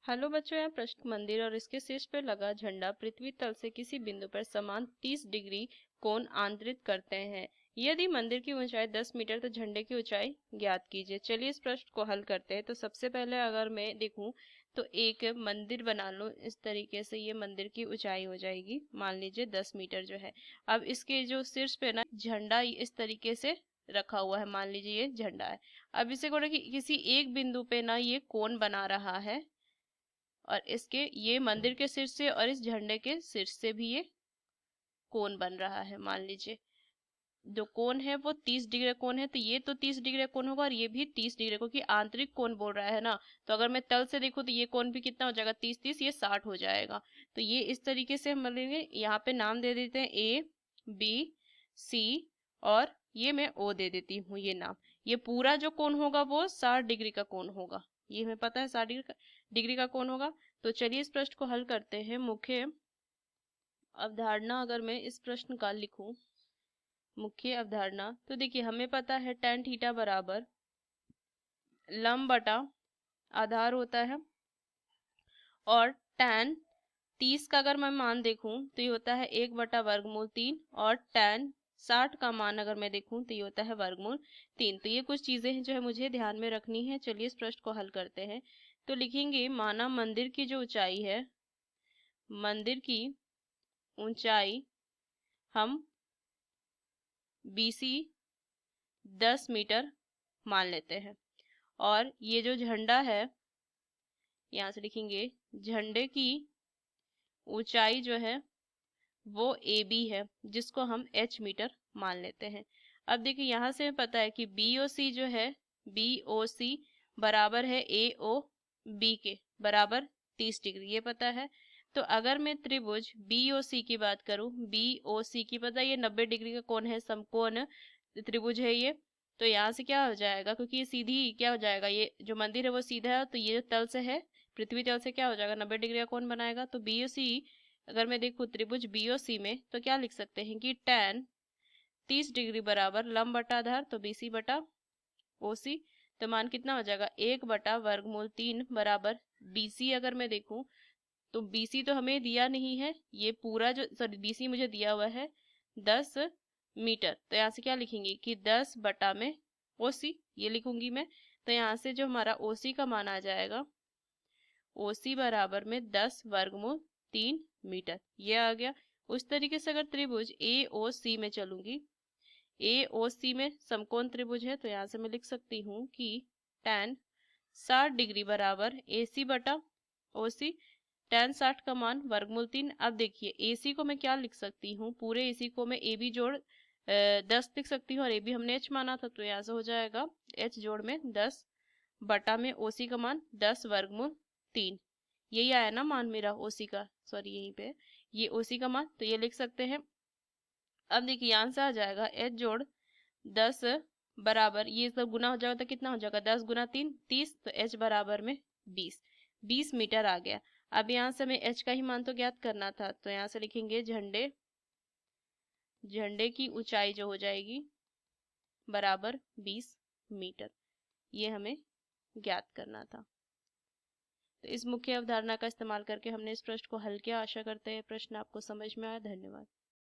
Hello बच्चों, यहाँ प्रश्न मंदिर और इसके शीर्ष पर लगा झंडा पृथ्वी तल से किसी बिंदु पर समान 30 डिग्री कोण आंतरित करते हैं। यदि मंदिर की ऊंचाई 10 मीटर तो झंडे की ऊंचाई ज्ञात कीजिए। चलिए इस प्रश्न को हल करते हैं। तो सबसे पहले अगर मैं देखूं तो एक मंदिर बना लूं इस तरीके से, ये मंदिर की ऊंचाई हो जाएगी, मान लीजिए 10 मीटर जो है। अब इसके जो शीर्ष पे ना झंडा इस तरीके से रखा हुआ है, मान लीजिए ये झंडा है। अब इसे को किसी एक बिंदु पे ना ये कोण बना रहा है, और इसके ये मंदिर के शीर्ष से और इस झंडे के शीर्ष से भी ये कोण बन रहा है। मान लीजिए जो कोण है वो 30 डिग्री कोण है, तो ये तो 30 डिग्री कोण होगा और ये भी 30 डिग्री, क्योंकि आंतरिक कोण बोल रहा है ना। तो अगर मैं तल से देखूं तो ये कोण भी कितना हो जाएगा, 30 30, ये 60 हो जाएगा। तो ये इस तरीके से हम लेंगे। यहाँ पे नाम दे देते हैं ए बी सी, और ये मैं ओ दे देती हूँ ये नाम। ये पूरा जो कोण होगा वो 60 डिग्री का कोण होगा, ये हमें पता है 60 डिग्री का कोण होगा। तो चलिए इस प्रश्न को हल करते हैं। मुख्य अवधारणा अगर मैं इस प्रश्न का लिखूं, मुख्य अवधारणा, तो देखिए हमें पता है tan थीटा बराबर लंब बटा आधार होता है, और tan 30 का अगर मैं मान देखूं तो ये होता है 1/वर्गमूल 3, और tan 60 का मान अगर मैं देखूं तो ये होता है वर्गमूल 3। तो ये कुछ चीजें हैं जो है मुझे ध्यान में रखनी है। चलिए इस प्रश्न को हल करते हैं। तो लिखेंगे, माना मंदिर की जो ऊंचाई है, मंदिर की ऊंचाई हम BC 10 मीटर मान लेते हैं, और ये जो झंडा है, यहाँ से लिखेंगे झंडे की ऊंचाई जो है वो AB है, जिसको हम H मीटर मान लेते हैं। अब देखिए यहाँ से पता है कि BOC जो है, BOC बराबर है AOB के बराबर 30 डिग्री, ये पता है। तो अगर मैं त्रिभुज BOC की बात करूं, BOC की पता है ये 90 डिग्री का कोण है, समकोण त्रिभुज है ये। तो यहाँ से क्या हो जाएगा, क्योंकि ये सीधी क्या हो जाएगा, ये जो मंदिर है वो सीधा है, तो ये तल से है, पृथ्वी तल से क्या हो जाएगा, 90 डिग्री का कोण बनाएगा। तो BOC अगर मैं देखूं त्रिभुज BOC में, तो क्या लिख सकते हैं कि tan 30 डिग्री बराबर लंब बटा आधार, तो BC बटा OC। तो मान कितना हो जाएगा, 1/वर्गमूल 3 बराबर BC। अगर मैं देखूं तो BC तो हमें दिया नहीं है, ये पूरा जो सॉरी BC मुझे दिया हुआ है 10 मीटर। तो यहाँ से क्या लिखेंगे कि 10 बटा में OC, ये लिखूंगी मैं। तो यहाँ से जो हमारा OC का मान आ जाएगा, OC बराबर में 10 वर्गमूल 3 मीटर, ये आ गया। उस तरीके से अगर त्रिभुज AOC में चलूंगी, AOC में समकोण त्रिभुज है, तो यहाँ से मैं लिख सकती हूँ कि tan 60 डिग्री बराबर AC बटा OC। tan 60 का मान वर्गमूल 3। अब देखिए AC को मैं क्या लिख सकती हूँ, पूरे AC को मैं AB जोड़ 10 लिख सकती हूँ, और AB हमने H माना था, तो यहाँ से हो जाएगा H जोड़ में 10 बटा में OC का मान 10 वर्गमूल 3। यही आया ना मान मेरा OC का, सॉरी यहीं पे ये OC का मान, तो ये लिख सकते हैं। अब देखिए यहाँ से आ जाएगा H जोड़ 10 बराबर, ये सब गुना हो जाएगा तो कितना हो जाएगा, 10 गुना 3 30, तो H बराबर में 20 मीटर आ गया। अब यहाँ से हमें H का ही मान तो ज्ञात करना था, तो यहाँ से लिखेंगे झंडे की ऊंचाई जो हो जाएगी बराबर 20 मीटर, ये हमें ज्ञात करना था। तो इस मुख्य अवधारणा का इस्तेमाल करके हमने इस प्रश्न को हल किया। आशा करते हैं प्रश्न आपको समझ में आया। धन्यवाद।